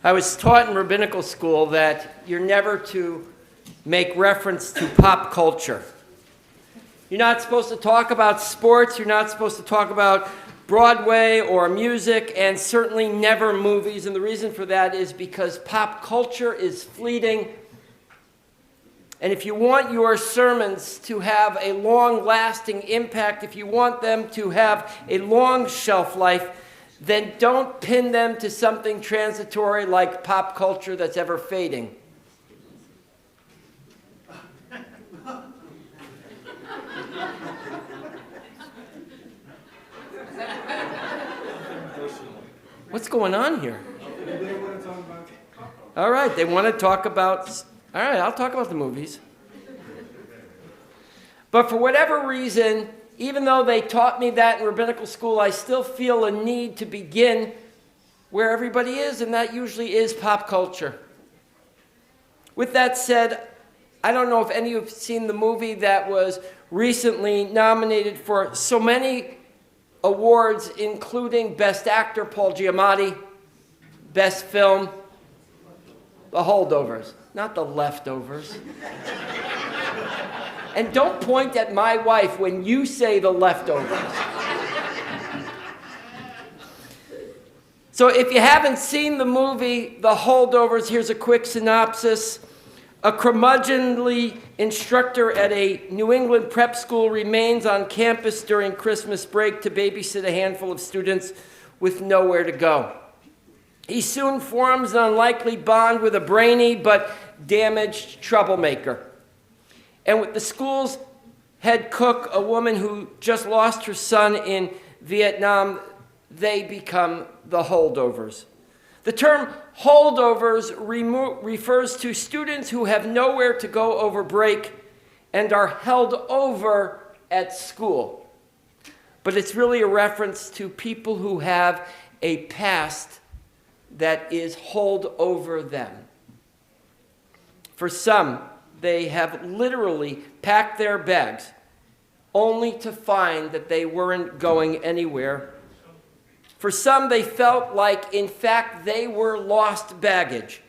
I was taught in rabbinical school that you're never to make reference to pop culture. You're not supposed to talk about sports, you're not supposed to talk about Broadway or music, and certainly never movies. And the reason for that is because pop culture is fleeting. And if you want your sermons to have a long-lasting impact, if you want them to have a long shelf life, then don't pin them to something transitory like pop culture that's ever fading. What's going on here? All right, they want to talk about... All right, I'll talk about the movies. But for whatever reason, even though they taught me that in rabbinical school, I still feel a need to begin where everybody is, and that usually is pop culture. With that said, I don't know if any of you have seen the movie that was recently nominated for so many awards, including Best Actor, Paul Giamatti, Best Film, The Holdovers, not The Leftovers. And don't point at my wife when you say The Leftovers. So if you haven't seen the movie The Holdovers, here's a quick synopsis. A curmudgeonly instructor at a New England prep school remains on campus during Christmas break to babysit a handful of students with nowhere to go. He soon forms an unlikely bond with a brainy but damaged troublemaker. And with the school's head cook, a woman who just lost her son in Vietnam, they become the holdovers. The term holdovers refers to students who have nowhere to go over break and are held over at school. But it's really a reference to people who have a past that is holed over them. For some, they have literally packed their bags only to find that they weren't going anywhere. For some, they felt like, in fact, they were lost baggage.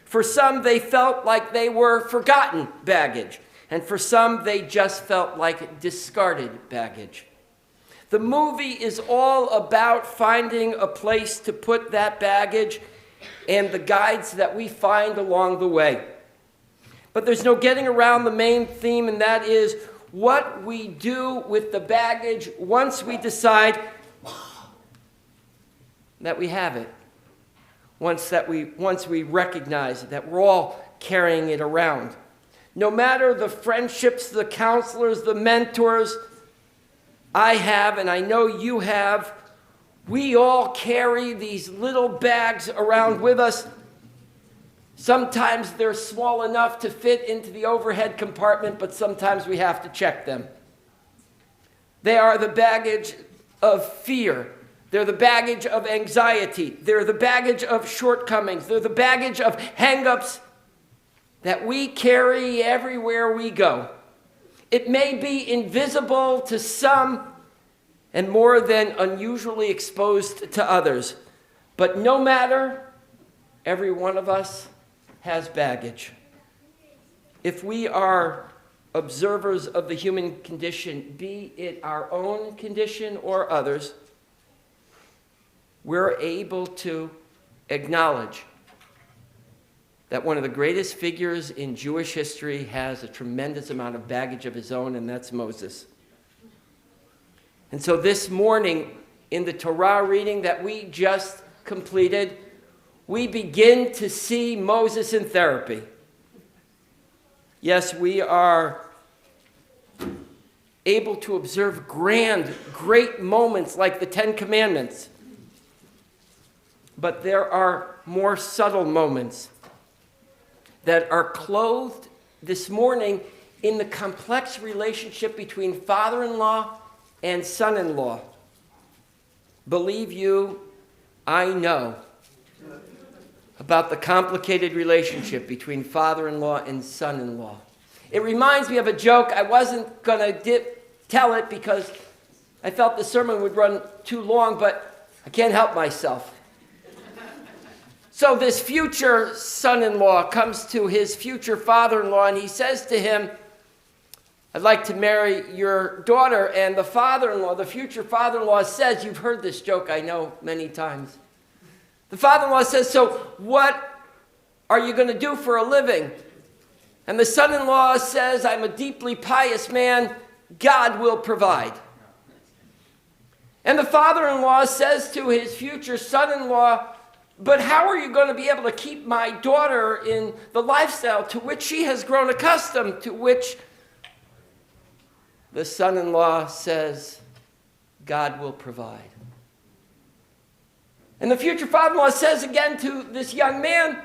For some, they felt like they were forgotten baggage. And for some, they just felt like discarded baggage. The movie is all about finding a place to put that baggage and the guides that we find along the way. But there's no getting around the main theme, and that is what we do with the baggage once we decide that we have it. Once we recognize that we're all carrying it around. No matter the friendships, the counselors, the mentors I have, and I know you have, we all carry these little bags around with us. Sometimes they're small enough to fit into the overhead compartment, but sometimes we have to check them. They are the baggage of fear. They're the baggage of anxiety. They're the baggage of shortcomings. They're the baggage of hang-ups that we carry everywhere we go. It may be invisible to some and more than unusually exposed to others, but no matter, every one of us has baggage. If we are observers of the human condition, be it our own condition or others, we're able to acknowledge that one of the greatest figures in Jewish history has a tremendous amount of baggage of his own, and that's Moses. And so this morning, in the Torah reading that we just completed, we begin to see Moses in therapy. Yes, we are able to observe great moments like the Ten Commandments. But there are more subtle moments that are clothed this morning in the complex relationship between father-in-law and son-in-law. Believe you, I know about the complicated relationship between father-in-law and son-in-law. It reminds me of a joke. I wasn't going to tell it because I felt the sermon would run too long, but I can't help myself. So this future son-in-law comes to his future father-in-law and he says to him, I'd like to marry your daughter. And the father-in-law, the future father-in-law says, you've heard this joke, I know, many times. The father-in-law says, so what are you going to do for a living? And the son-in-law says, I'm a deeply pious man. God will provide. And the father-in-law says to his future son-in-law, but how are you going to be able to keep my daughter in the lifestyle to which she has grown accustomed, to which the son-in-law says, God will provide. And the future father-in-law says again to this young man,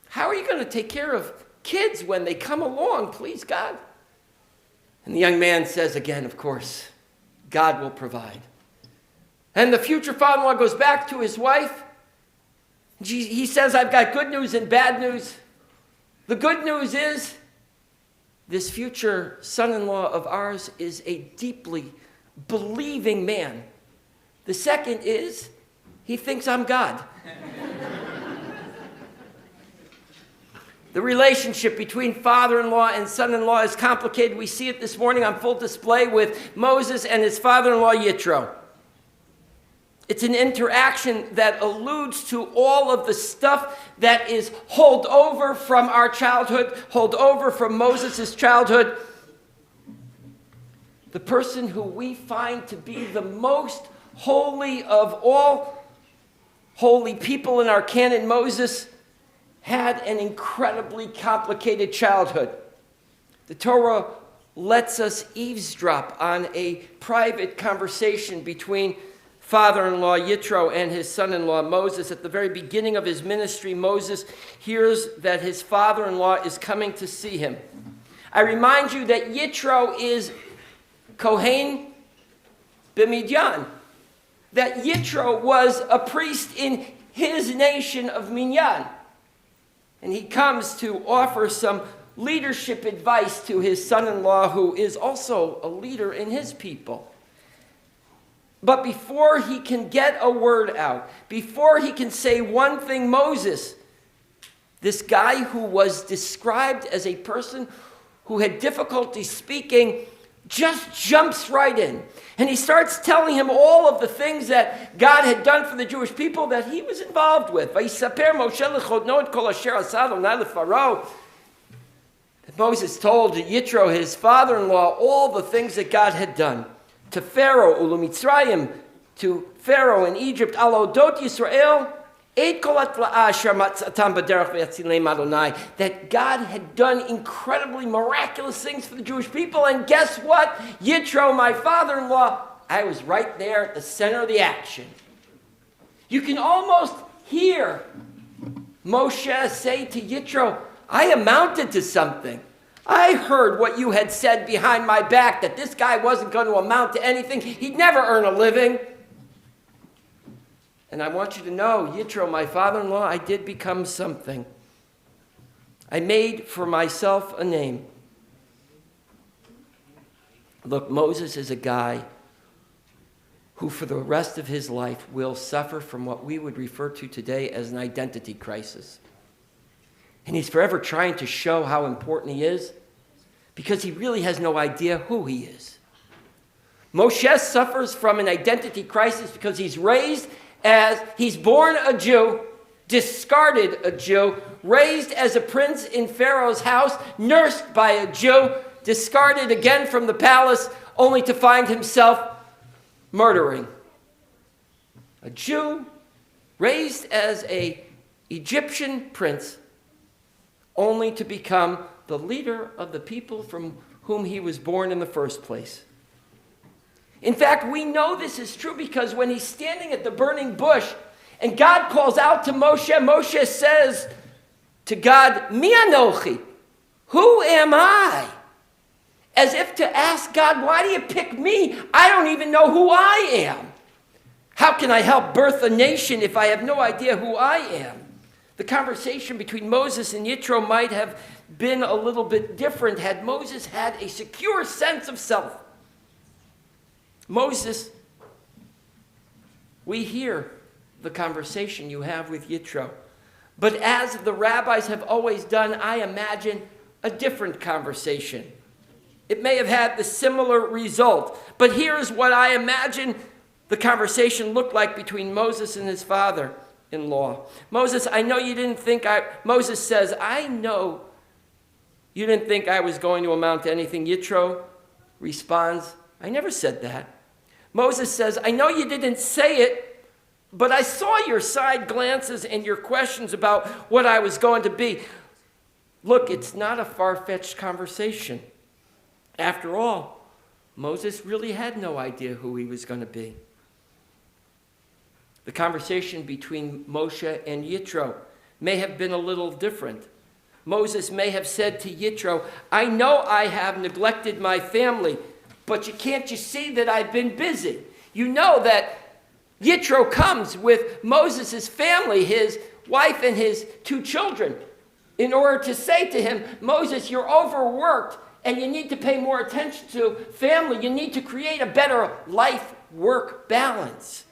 how are you going to take care of kids when they come along, please God? And the young man says again, of course, God will provide. And the future father-in-law goes back to his wife. He says, I've got good news and bad news. The good news is this future son-in-law of ours is a deeply believing man. The second is he thinks I'm God. The relationship between father-in-law and son-in-law is complicated. We see it this morning on full display with Moses and his father-in-law Yitro. It's an interaction that alludes to all of the stuff that is hold over from our childhood, hold over from Moses' childhood. The person who we find to be the most holy of all holy people in our canon, Moses, had an incredibly complicated childhood. The Torah lets us eavesdrop on a private conversation between father-in-law Yitro and his son-in-law Moses. At the very beginning of his ministry, Moses hears that his father-in-law is coming to see him. I remind you that Yitro is Kohen b'Midyan, that Yitro was a priest in his nation of Minyan. And he comes to offer some leadership advice to his son-in-law, who is also a leader in his people. But before he can get a word out, before he can say one thing, Moses, this guy who was described as a person who had difficulty speaking, just jumps right in. And he starts telling him all of the things that God had done for the Jewish people that he was involved with. Moses told Yitro, his father-in-law, all the things that God had done. To Pharaoh, Mitzrayim, to Pharaoh in Egypt, Alodot Yisrael, that God had done incredibly miraculous things for the Jewish people. And guess what? Yitro, my father-in-law, I was right there at the center of the action. You can almost hear Moshe say to Yitro, I amounted to something. I heard what you had said behind my back, that this guy wasn't going to amount to anything. He'd never earn a living. And I want you to know, Yitro, my father-in-law, I did become something. I made for myself a name. Look, Moses is a guy who for the rest of his life will suffer from what we would refer to today as an identity crisis. And he's forever trying to show how important he is because he really has no idea who he is. Moshe suffers from an identity crisis because he's born a Jew, discarded a Jew, raised as a prince in Pharaoh's house, nursed by a Jew, discarded again from the palace, only to find himself murdering. A Jew raised as an Egyptian prince, only to become the leader of the people from whom he was born in the first place. In fact, we know this is true because when he's standing at the burning bush and God calls out to Moshe, Moshe says to God, Mi anochi, who am I? As if to ask God, why do you pick me? I don't even know who I am. How can I help birth a nation if I have no idea who I am? The conversation between Moses and Yitro might have been a little bit different had Moses had a secure sense of self. Moses, we hear the conversation you have with Yitro. But as the rabbis have always done, I imagine a different conversation. It may have had the similar result. But here's what I imagine the conversation looked like between Moses and his father-in-law. Moses, I know you didn't think Moses says, I know you didn't think I was going to amount to anything. Yitro responds, I never said that. Moses says, I know you didn't say it, but I saw your side glances and your questions about what I was going to be. Look, it's not a far-fetched conversation. After all, Moses really had no idea who he was going to be. The conversation between Moshe and Yitro may have been a little different. Moses may have said to Yitro, I know I have neglected my family, but can't you see that I've been busy? You know that Yitro comes with Moses' family, his wife and his 2 children, in order to say to him, Moses, you're overworked and you need to pay more attention to family. You need to create a better life-work balance.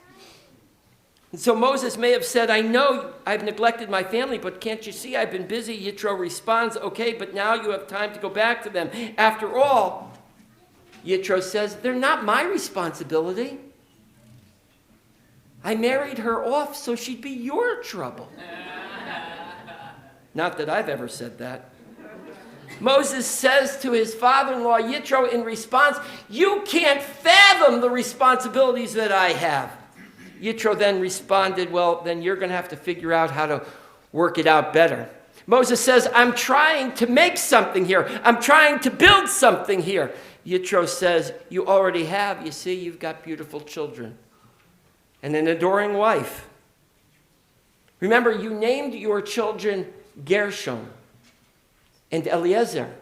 And so Moses may have said, I know I've neglected my family, but can't you see I've been busy? Yitro responds, okay, but now you have time to go back to them. After all, Yitro says, they're not my responsibility. I married her off so she'd be your trouble. Not that I've ever said that. Moses says to his father-in-law, Yitro, in response, you can't fathom the responsibilities that I have. Yitro then responded, well, then you're going to have to figure out how to work it out better. Moses says, I'm trying to make something here. I'm trying to build something here. Yitro says, you already have. You see, you've got beautiful children and an adoring wife. Remember, you named your children Gershon and Eliezer.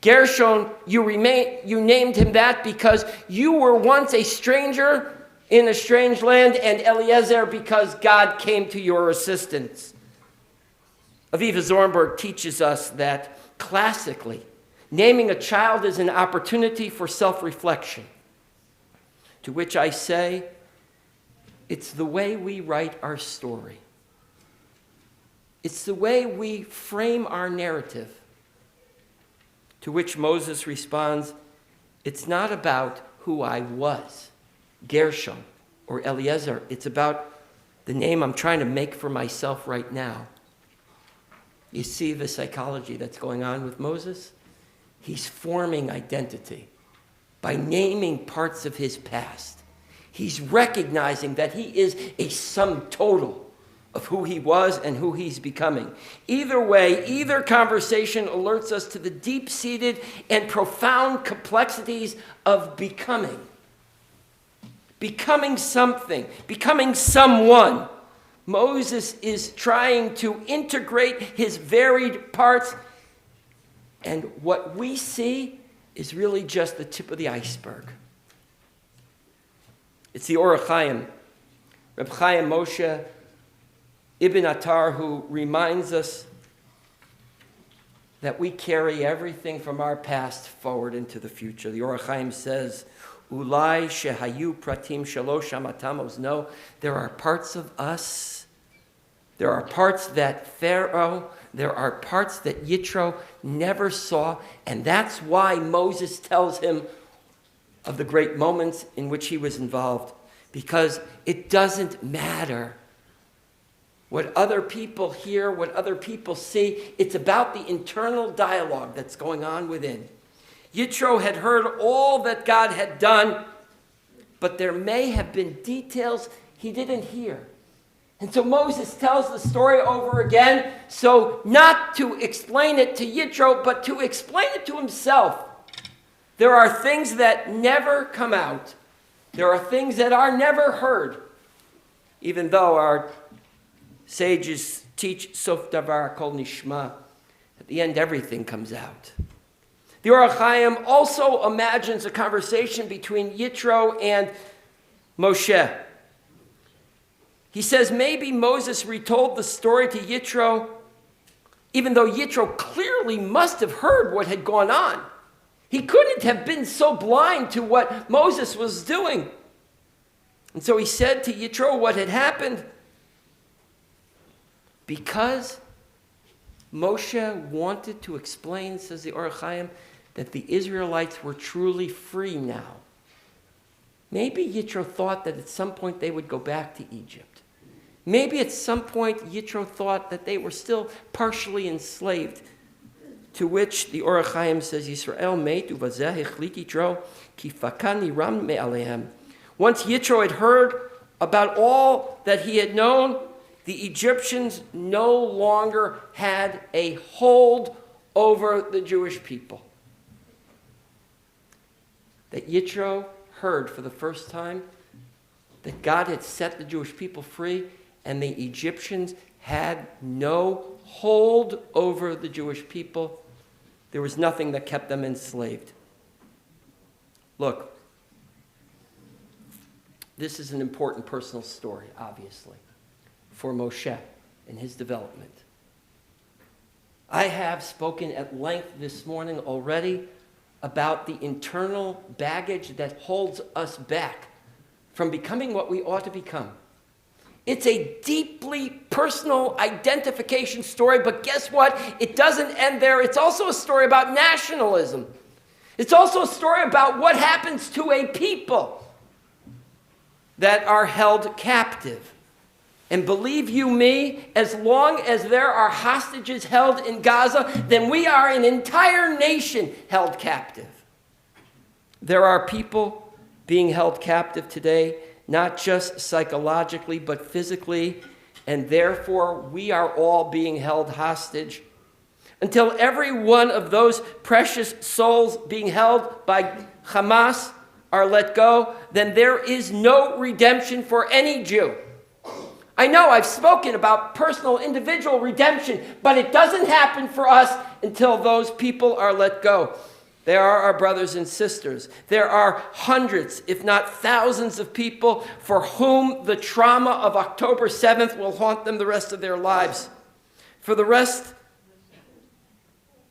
Gershon, you named him that because you were once a stranger in a strange land, and Eliezer because God came to your assistance. Aviva Zornberg teaches us that classically, naming a child is an opportunity for self-reflection. To which I say, it's the way we write our story. It's the way we frame our narrative. To which Moses responds, it's not about who I was, Gershon or Eliezer. It's about the name I'm trying to make for myself right now. You see the psychology that's going on with Moses? He's forming identity by naming parts of his past. He's recognizing that he is a sum total of who he was and who he's becoming. Either way, either conversation alerts us to the deep-seated and profound complexities of becoming. Becoming something, becoming someone. Moses is trying to integrate his varied parts, and what we see is really just the tip of the iceberg. It's the Or HaChaim, Reb Chaim Moshe Ibn Attar, who reminds us that we carry everything from our past forward into the future. The Or HaChaim says, Ulai shehayu pratim shalosh amatamos. No, there are parts of us. There are parts that Pharaoh, there are parts that Yitro never saw, and that's why Moses tells him of the great moments in which he was involved, because it doesn't matter what other people hear, what other people see. It's about the internal dialogue that's going on within. Yitro had heard all that God had done, but there may have been details he didn't hear. And so Moses tells the story over again, so not to explain it to Yitro, but to explain it to himself. There are things that never come out. There are things that are never heard, even though our sages teach sof davar kol nishma. At the end, everything comes out. The Or HaChaim also imagines a conversation between Yitro and Moshe. He says maybe Moses retold the story to Yitro, even though Yitro clearly must have heard what had gone on. He couldn't have been so blind to what Moses was doing. And so he said to Yitro what had happened. Because Moshe wanted to explain, says the Or HaChaim, that the Israelites were truly free now. Maybe Yitro thought that at some point they would go back to Egypt. Maybe at some point Yitro thought that they were still partially enslaved. To which the Or HaChaim says, Yisrael meit uvazeh hichlit Yitro ki fakani ram me'alehem. Once Yitro had heard about all that he had known, the Egyptians no longer had a hold over the Jewish people. That Yitro heard for the first time that God had set the Jewish people free and the Egyptians had no hold over the Jewish people. There was nothing that kept them enslaved. Look, this is an important personal story, obviously, for Moshe and his development. I have spoken at length this morning already about the internal baggage that holds us back from becoming what we ought to become. It's a deeply personal identification story, but guess what? It doesn't end there. It's also a story about nationalism. It's also a story about what happens to a people that are held captive. And believe you me, as long as there are hostages held in Gaza, then we are an entire nation held captive. There are people being held captive today, not just psychologically, but physically, and therefore we are all being held hostage. Until every one of those precious souls being held by Hamas are let go, then there is no redemption for any Jew. I know I've spoken about personal, individual redemption, but it doesn't happen for us until those people are let go. They are our brothers and sisters. There are hundreds, if not thousands of people for whom the trauma of October 7th will haunt them the rest of their lives. For the rest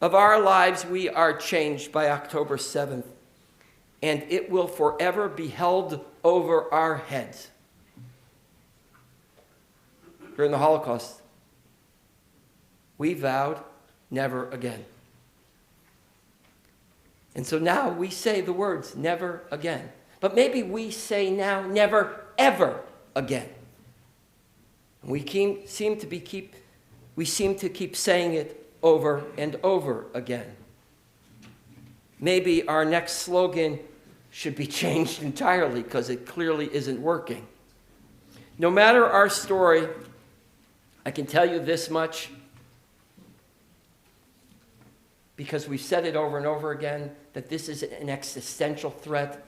of our lives, we are changed by October 7th, and it will forever be held over our heads. During the Holocaust, we vowed never again. And so now we say the words, never again. But maybe we say now, never, ever again. And we seem to keep saying it over and over again. Maybe our next slogan should be changed entirely because it clearly isn't working. No matter our story, I can tell you this much, because we've said it over and over again, that this is an existential threat.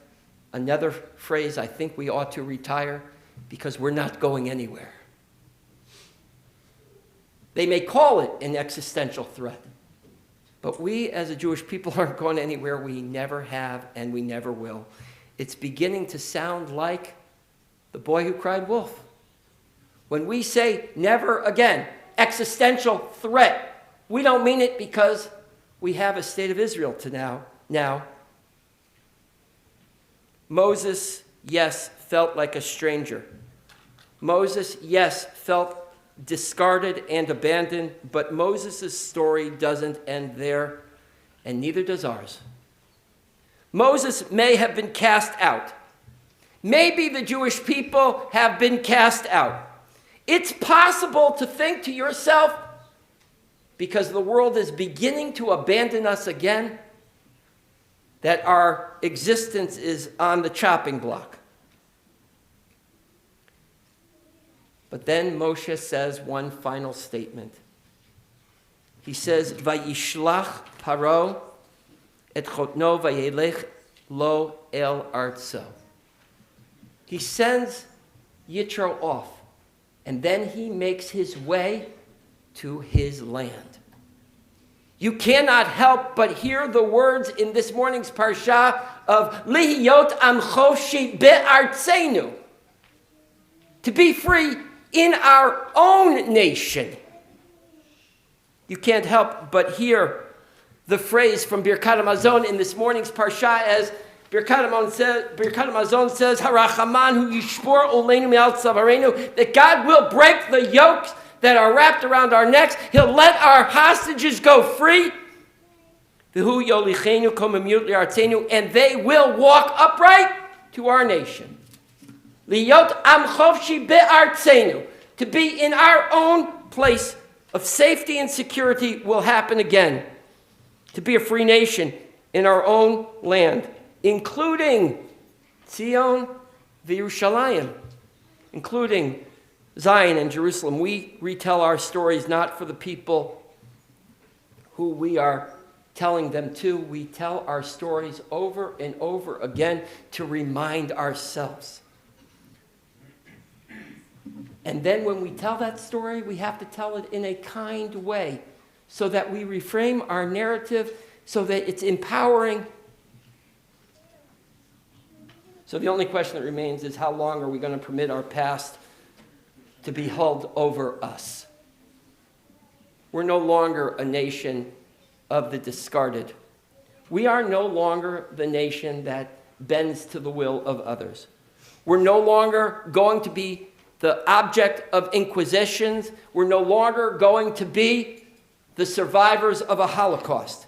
Another phrase I think we ought to retire, because we're not going anywhere. They may call it an existential threat, but we as a Jewish people aren't going anywhere. We never have and we never will. It's beginning to sound like the boy who cried wolf. When we say never again, existential threat, we don't mean it because we have a state of Israel to now. Moses, yes, felt like a stranger. Moses, yes, felt discarded and abandoned, but Moses' story doesn't end there, and neither does ours. Moses may have been cast out. Maybe the Jewish people have been cast out. It's possible to think to yourself, because the world is beginning to abandon us again, that our existence is on the chopping block. But then Moshe says one final statement. He says, Vayishlach Paro et chotno vayelech lo el artso. He sends Yitro off, and then he makes his way to his land. You cannot help but hear the words in this morning's parsha of Lihiyot Amchoshi Be'artzenu, to be free in our own nation. You can't help but hear the phrase from Birkat HaMazon in this morning's parsha as Birkat HaMazon says, Harachaman hu yishbor oleinu me'al tzavarenu, that God will break the yokes that are wrapped around our necks. He'll let our hostages go free. And they will walk upright to our nation. To be in our own place of safety and security will happen again. To be a free nation in our own land, including Zion v'Yerushalayim, including Zion and Jerusalem. We retell our stories not for the people who we are telling them to. We tell our stories over and over again to remind ourselves. And then when we tell that story, we have to tell it in a kind way so that we reframe our narrative so that it's empowering. So the only question that remains is, how long are we going to permit our past to be held over us? We're no longer a nation of the discarded. We are no longer the nation that bends to the will of others. We're no longer going to be the object of inquisitions. We're no longer going to be the survivors of a Holocaust.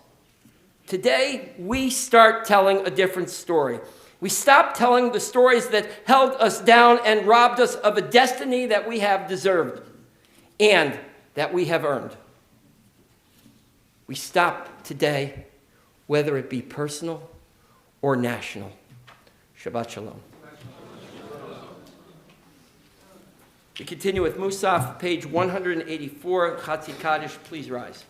Today, we start telling a different story. We stop telling the stories that held us down and robbed us of a destiny that we have deserved and that we have earned. We stop today, whether it be personal or national. Shabbat Shalom. We continue with Musaf, page 184, Chatzi Kaddish. Please rise.